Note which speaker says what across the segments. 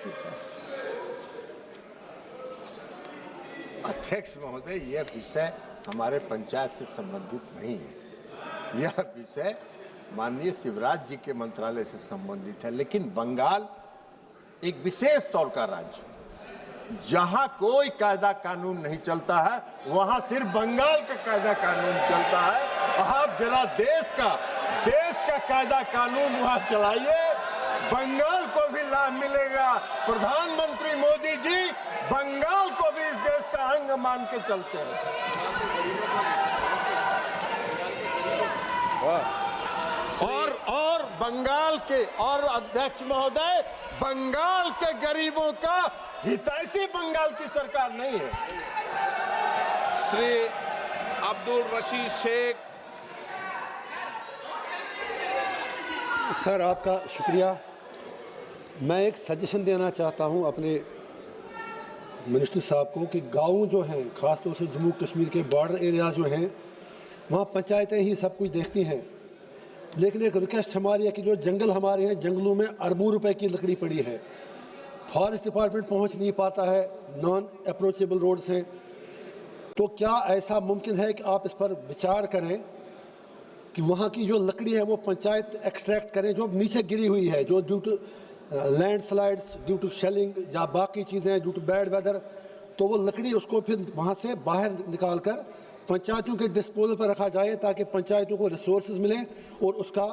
Speaker 1: Thank you sir.
Speaker 2: अध्यक्ष महोदय, यह विषय हमारे पंचायत से संबंधित नहीं है। यह विषय माननीय शिवराज जी के मंत्रालय से संबंधित है। लेकिन बंगाल एक विशेष तौर का राज्य, जहां कोई कायदा कानून नहीं चलता है, वहां सिर्फ बंगाल का कायदा कानून चलता है। आप जरा देश का कायदा कानून वहां चलाइए, बंगाल को भी लाभ मिलेगा। प्रधानमंत्री मोदी जी बंगाल को भी इस देश का अंग मान के चलते हैं। और बंगाल के और अध्यक्ष महोदय, बंगाल के गरीबों का हितैषी बंगाल की सरकार नहीं है।
Speaker 3: श्री अब्दुल रशीद शेख।
Speaker 4: सर, आपका शुक्रिया। मैं एक सजेशन देना चाहता हूं अपने मिनिस्टर साहब को कि गाँव जो हैं, ख़ासतौर से जम्मू कश्मीर के बॉर्डर एरियाज़ जो हैं, वहाँ पंचायतें ही सब कुछ देखती हैं। लेकिन एक रिक्वेस्ट हमारी है कि जो जंगल हमारे हैं, जंगलों में अरबों रुपए की लकड़ी पड़ी है, फॉरेस्ट डिपार्टमेंट पहुँच नहीं पाता है, नॉन अप्रोचेबल रोड से। तो क्या ऐसा मुमकिन है कि आप इस पर विचार करें कि वहाँ की जो लकड़ी है वो पंचायत एक्सट्रैक्ट करें, जो नीचे गिरी हुई है, जो due to landslides, due to shelling या बाकी चीज़ें, ड्यू टू बैड वेदर, तो वो लकड़ी उसको फिर वहाँ से बाहर निकाल कर पंचायतों के डिस्पोजल पर रखा जाए, ताकि पंचायतों को रिसोर्सेज मिलें और उसका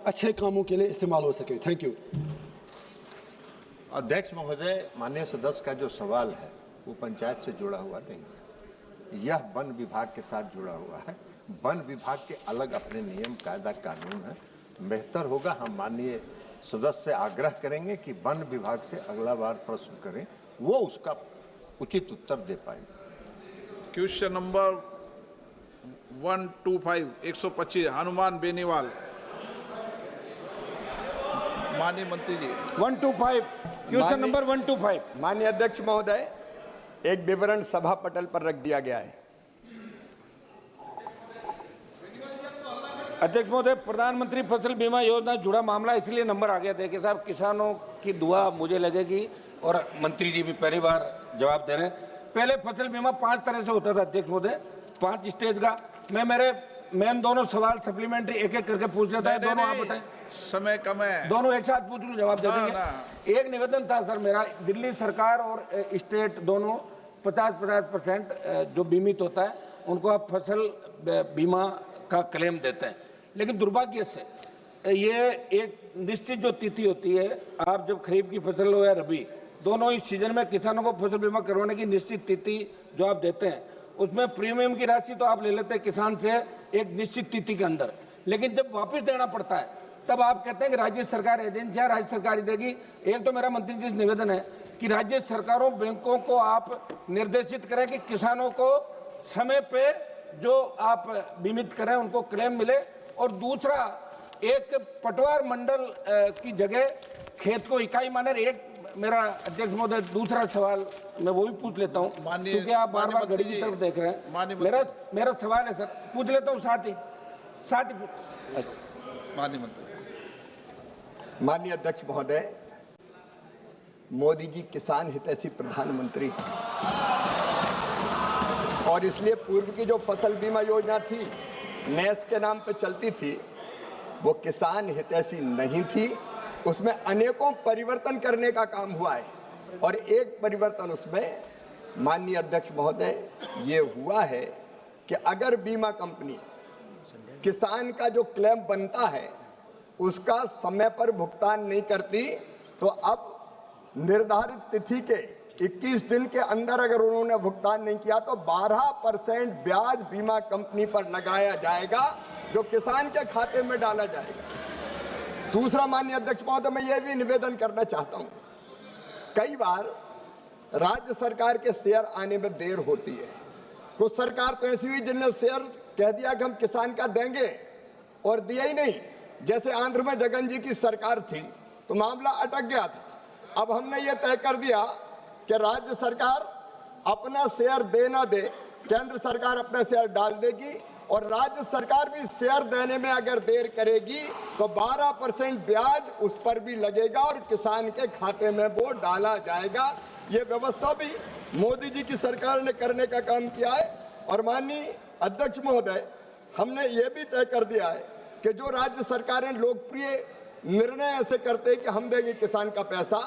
Speaker 4: अच्छे कामों के लिए इस्तेमाल हो सके। Thank you.
Speaker 2: अध्यक्ष महोदय, माननीय सदस्य का जो सवाल है वो पंचायत से जुड़ा हुआ नहीं है, यह वन विभाग के साथ जुड़ा हुआ है। वन विभाग के अलग अपने नियम, कायदा, कानून है। बेहतर होगा हम माननीय सदस्य से आग्रह करेंगे कि वन विभाग से अगला बार प्रश्न करें, वो उसका उचित उत्तर दे पाएंगे।
Speaker 3: Question number 125 125 Hanuman Beniwal. माननीय मंत्री जी।
Speaker 5: 125 क्वेश्चन नंबर 125।
Speaker 6: माननीय अध्यक्ष महोदय, एक विवरण सभा पटल पर रख दिया गया है।
Speaker 5: अध्यक्ष महोदय, प्रधानमंत्री फसल बीमा योजना जुड़ा मामला इसलिए नंबर आ गया। देखिए साहब, किसानों की दुआ मुझे लगेगी और मंत्री जी भी पहली बार जवाब दे रहे हैं। पहले फसल बीमा 5 तरह से होता था अध्यक्ष महोदय, 5 स्टेज का। मैं दोनों सवाल सप्लीमेंट्री एक एक करके पूछ लेता है। दोनों आप बताएं,
Speaker 3: समय कम है।
Speaker 5: दोनों एक साथ पूछ लूं, जवाब दे देंगे। एक निवेदन था सर मेरा, दिल्ली सरकार और स्टेट दोनों 50% जो बीमित होता है उनको आप फसल बीमा का क्लेम देते हैं। लेकिन दुर्भाग्य से ये एक निश्चित जो तिथि होती है, आप जब खरीफ की फसल हो या रबी, दोनों ही सीजन में किसानों को फसल बीमा करवाने की निश्चित तिथि जो आप देते हैं, उसमें प्रीमियम की राशि तो आप ले लेते हैं किसान से एक निश्चित तिथि के अंदर, लेकिन जब वापस देना पड़ता है तब आप कहते हैं कि राज्य सरकार एजेंसियां राज्य सरकार ही देगी। एक तो मेरा मंत्री जी से निवेदन है कि राज्य सरकारों, बैंकों को आप निर्देशित करें कि किसानों को समय पे जो आप बीमित करें उनको क्लेम मिले, और दूसरा एक पटवार मंडल की जगह खेत को इकाई माने। एक मेरा अध्यक्ष महोदय दूसरा सवाल मैं वो भी पूछ लेता हूँ, क्योंकि आप बार बार घड़ी की तरफ देख रहे हैं। मेरा सवाल है सर, पूछ लेता हूँ साथ ही
Speaker 3: माननीय मंत्री।
Speaker 6: माननीय अध्यक्ष महोदय, मोदी जी किसान हितैषी प्रधानमंत्री हैं, और इसलिए पूर्व की जो फसल बीमा योजना थी, नेस के नाम पे चलती थी, वो किसान हितैषी नहीं थी। उसमें अनेकों परिवर्तन करने का काम हुआ है, और एक परिवर्तन उसमें माननीय अध्यक्ष महोदय ये हुआ है कि अगर बीमा कंपनी किसान का जो क्लेम बनता है उसका समय पर भुगतान नहीं करती, तो अब निर्धारित तिथि के 21 दिन के अंदर अगर उन्होंने भुगतान नहीं किया तो 12% ब्याज बीमा कंपनी पर लगाया जाएगा, जो किसान के खाते में डाला जाएगा। दूसरा माननीय अध्यक्ष महोदय, मैं ये भी निवेदन करना चाहता हूं, कई बार राज्य सरकार के शेयर आने में देर होती है। कुछ सरकार तो ऐसी हुई जिनने शेयर कह दिया कि हम किसान का देंगे और दिया ही नहीं। जैसे आंध्र में जगन जी की सरकार थी तो मामला अटक गया था। अब हमने ये तय कर दिया कि राज्य सरकार अपना शेयर दे ना दे, केंद्र सरकार अपना शेयर डाल देगी, और राज्य सरकार भी शेयर देने में अगर देर करेगी तो 12% ब्याज उस पर भी लगेगा और किसान के खाते में वो डाला जाएगा। ये व्यवस्था भी मोदी जी की सरकार ने करने का काम किया है। और माननीय अध्यक्ष महोदय, हमने ये भी तय कर दिया है कि जो राज्य सरकारें लोकप्रिय निर्णय ऐसे करते हैं कि हम देंगे किसान का पैसा,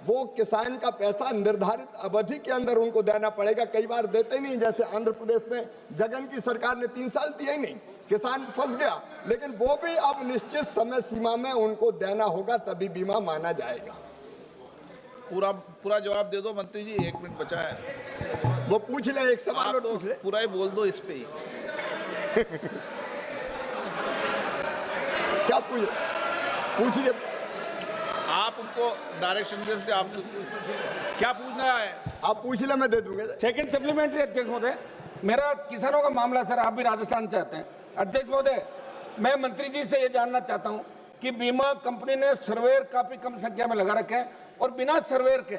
Speaker 6: वो किसान का पैसा निर्धारित अवधि के अंदर उनको देना पड़ेगा। कई बार देते नहीं, जैसे आंध्र प्रदेश में जगन की सरकार ने 3 साल दिया ही नहीं, किसान फंस गया। लेकिन वो भी अब निश्चित समय सीमा में उनको देना होगा, तभी बीमा माना जाएगा।
Speaker 3: पूरा जवाब दे दो मंत्री जी, 1 मिनट बचा है।
Speaker 6: वो पूछ ले, एक सवाल और
Speaker 3: तो
Speaker 6: पूछ ले।
Speaker 3: पूरा ही बोल दो इस पे ही।
Speaker 6: क्या पूछिए।
Speaker 3: आप उनको डायरेक्शन दे सकते, आप क्या पूछना है
Speaker 6: आप पूछ ले, मैं दे दूंगा।
Speaker 5: सेकंड सप्लीमेंट्री अध्यक्ष महोदय, मेरा किसानों का मामला सर, आप भी राजस्थान चाहते हैं। अध्यक्ष महोदय, मैं मंत्री जी से ये जानना चाहता हूं कि बीमा कंपनी ने सर्वेयर काफी कम संख्या में लगा रखे हैं और बिना सर्वेयर के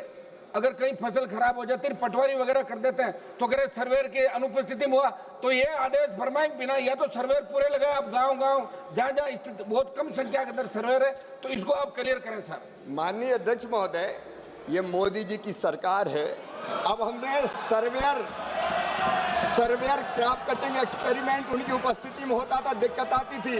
Speaker 5: अगर कहीं फसल खराब हो जाती है, पटवारी वगैरह कर देते हैं, तो अगर सर्वेयर की अनुपस्थिति में हुआ तो ये आदेश फरमाएं बिना, या तो सर्वेयर पूरे लगाए, अब गांव जहां स्थित बहुत कम संख्या के अंदर सर्वेयर है, तो इसको आप क्लियर करें सर।
Speaker 6: माननीय अध्यक्ष महोदय, ये मोदी जी की सरकार है। अब हमने सर्वेयर क्रॉप कटिंग एक्सपेरिमेंट उनकी उपस्थिति में होता था, दिक्कत आती थी।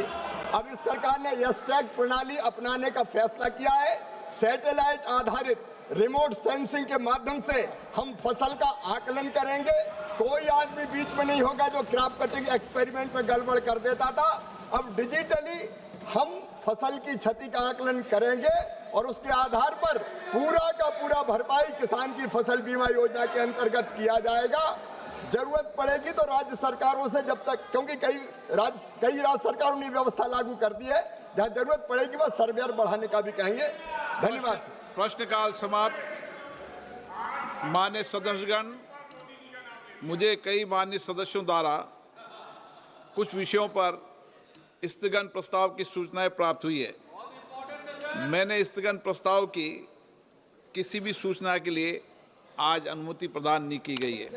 Speaker 6: अब इस सरकार ने यस टैग प्रणाली अपनाने का फैसला किया है। सैटेलाइट आधारित रिमोट सेंसिंग के माध्यम से हम फसल का आकलन करेंगे। कोई आदमी बीच में नहीं होगा जो क्रॉप कटिंग एक्सपेरिमेंट में गड़बड़ कर देता था। अब डिजिटली हम फसल की क्षति का आकलन करेंगे और उसके आधार पर पूरा का पूरा भरपाई किसान की फसल बीमा योजना के अंतर्गत किया जाएगा। जरूरत पड़ेगी तो राज्य सरकारों से, जब तक, क्योंकि कई राज्य सरकारों ने व्यवस्था लागू कर दी है, जहां जरूरत पड़ेगी वह सर्वेयर बढ़ाने का भी कहेंगे। धन्यवाद।
Speaker 3: प्रश्नकाल समाप्त। माननीय सदस्यगण, मुझे कई माननीय सदस्यों द्वारा कुछ विषयों पर स्थगन प्रस्ताव की सूचनाएं प्राप्त हुई है। मैंने स्थगन प्रस्ताव की किसी भी सूचना के लिए आज अनुमति प्रदान नहीं की गई है।